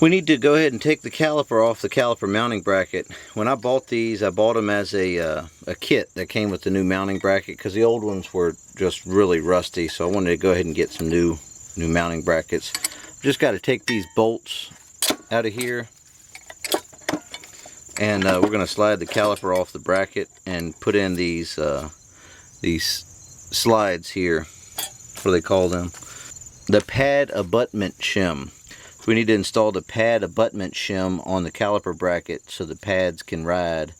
We need to go ahead and take the caliper off the caliper mounting bracket. When I bought these, I bought them as a kit that came with the new mounting bracket because the old ones were just really rusty. So I wanted to go ahead and get some new mounting brackets. Just got to take these bolts out of here, and we're going to slide the caliper off the bracket and put in these slides here. What do they call them? The pad abutment shim. So we need to install the pad abutment shim on the caliper bracket so the pads can ride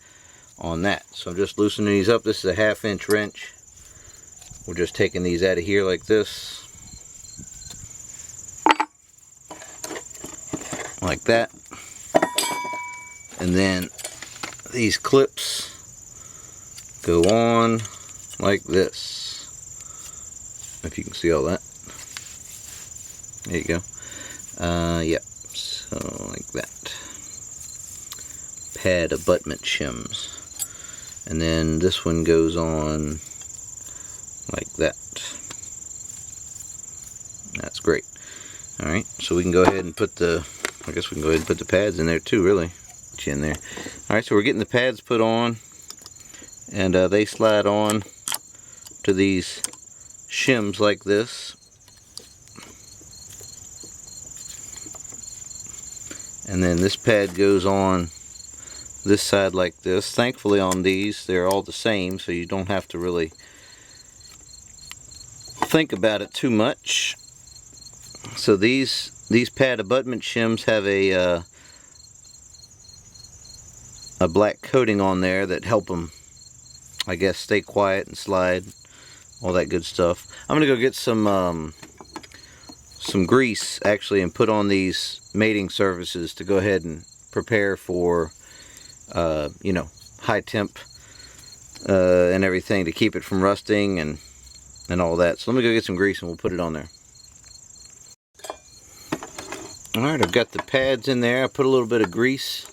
on that. So I'm just loosening these up. This is a 1/2 inch wrench. We're just taking these out of here like this. Like that. And then these clips go on like this. If you can see all that. There you go. Yep, so like that. Pad abutment shims. And then this one goes on like that. That's great. Alright, so we can go ahead and put the, I guess we can go ahead and put the pads in there too, really. Get you in there. Alright, so we're getting the pads put on, and they slide on to these shims like this. And then this pad goes on this side like this. Thankfully on these, they're all the same, so you don't have to really think about it too much. So these pad abutment shims have a black coating on there that help them, I guess, stay quiet and slide, all that good stuff. I'm gonna go get some grease actually and put on these mating surfaces to go ahead and prepare for you know, high temp and everything to keep it from rusting and all that. So let me go get some grease and we'll put it on there. Alright, I've got the pads in there. I put a little bit of grease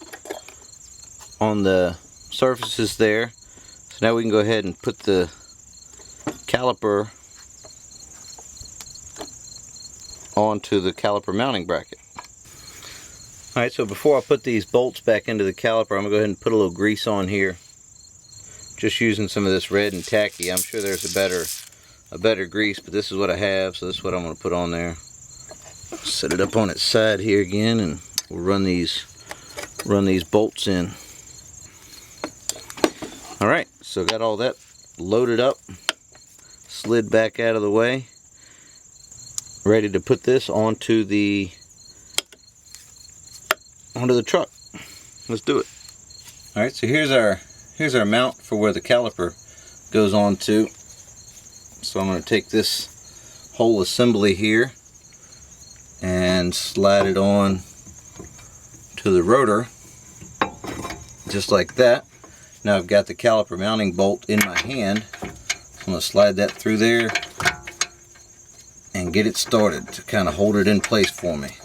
on the surfaces there. So now we can go ahead and put the caliper onto the caliper mounting bracket. Alright, so before I put these bolts back into the caliper, I'm going to go ahead and put a little grease on here. Just using some of this red and tacky. I'm sure there's a better grease, but this is what I have, so this is what I'm going to put on there. Set it up on its side here again, and we'll run these bolts in. Alright, so got all that loaded up, slid back out of the way, ready to put this onto the truck. Let's do it. Alright, so here's our mount for where the caliper goes on to. So I'm going to take this whole assembly here and slide it on to the rotor just like that. Now I've got the caliper mounting bolt in my hand. I'm going to slide that through there and get it started to kind of hold it in place for me.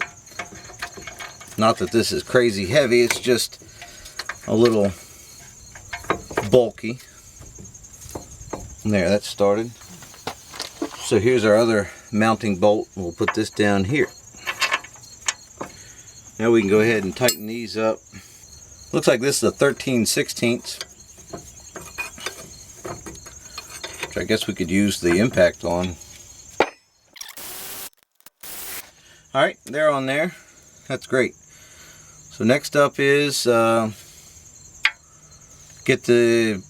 Not that this is crazy heavy, it's just a little bulky. There, that's started. So here's our other mounting bolt. We'll put this down here. Now we can go ahead and tighten these up. Looks like this is a 13/16, which I guess we could use the impact on. Alright, they're on there. That's great. So next up is get the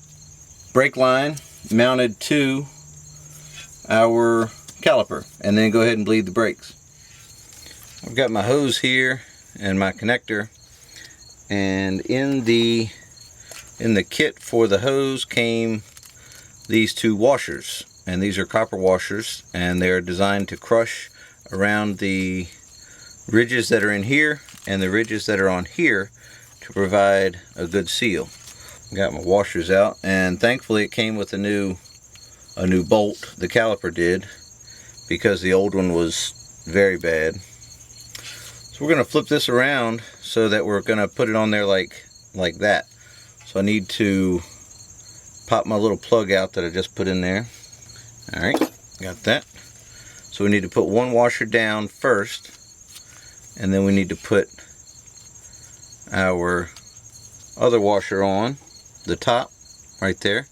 brake line mounted to our caliper and then go ahead and bleed the brakes. I've got my hose here and my connector, and in the kit for the hose came these two washers, and these are copper washers, and they're designed to crush around the ridges that are in here and the ridges that are on here to provide a good seal. Got my washers out, and thankfully it came with a new bolt. The caliper did, because the old one was very bad. So we're going to flip this around so that we're going to put it on there like that. So I need to pop my little plug out that I just put in there. Alright, got that. So we need to put one washer down first, and then we need to put our other washer on the top right there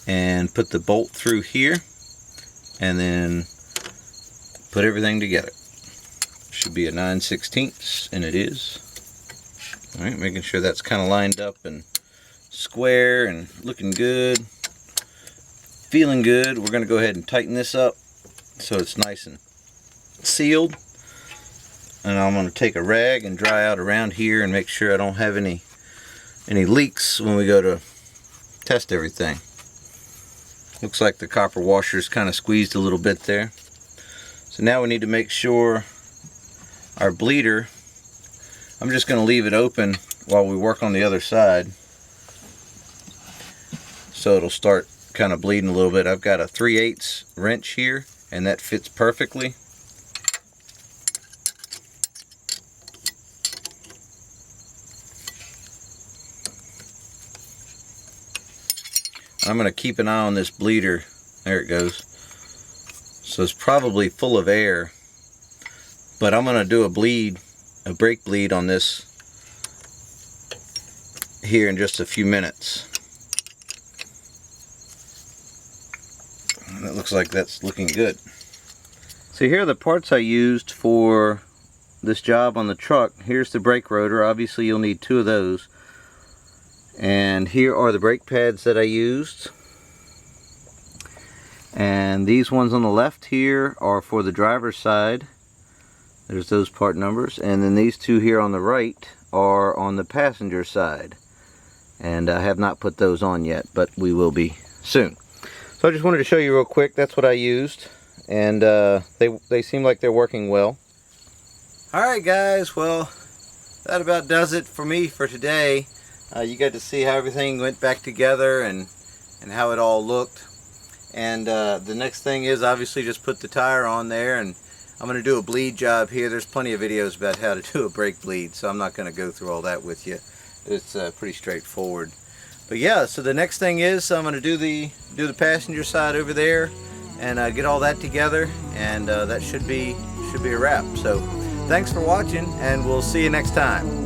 and put the bolt through here and then put everything together. Should be a 9/16, and it is. Alright, making sure that's kind of lined up and square and looking good, feeling good. We're going to go ahead and tighten this up so it's nice and sealed. And I'm going to take a rag and dry out around here and make sure I don't have any leaks when we go to test everything. Looks like the copper washer's kind of squeezed a little bit there. So now we need to make sure our bleeder, I'm just going to leave it open while we work on the other side, so it'll start kind of bleeding a little bit. I've got a 3/8 wrench here, and that fits perfectly. I'm going to keep an eye on this bleeder. There it goes. So it's probably full of air, but I'm going to do a brake bleed on this here in just a few minutes. And it looks like that's looking good. So here are the parts I used for this job on the truck. Here's the brake rotor. Obviously you'll need 2 of those. And here are the brake pads that I used. And these ones on the left here are for the driver's side. There's those part numbers. And then these 2 here on the right are on the passenger side. And I have not put those on yet, but we will be soon. So I just wanted to show you real quick. That's what I used. And they seem like they're working well. Alright guys, well, that about does it for me for today. You got to see how everything went back together and how it all looked. And the next thing is obviously just put the tire on there, and I'm going to do a bleed job here. There's plenty of videos about how to do a brake bleed, so I'm not going to go through all that with you. It's pretty straightforward. But yeah, so the next thing is I'm going to do the passenger side over there and get all that together, and that should be a wrap. So thanks for watching, and we'll see you next time.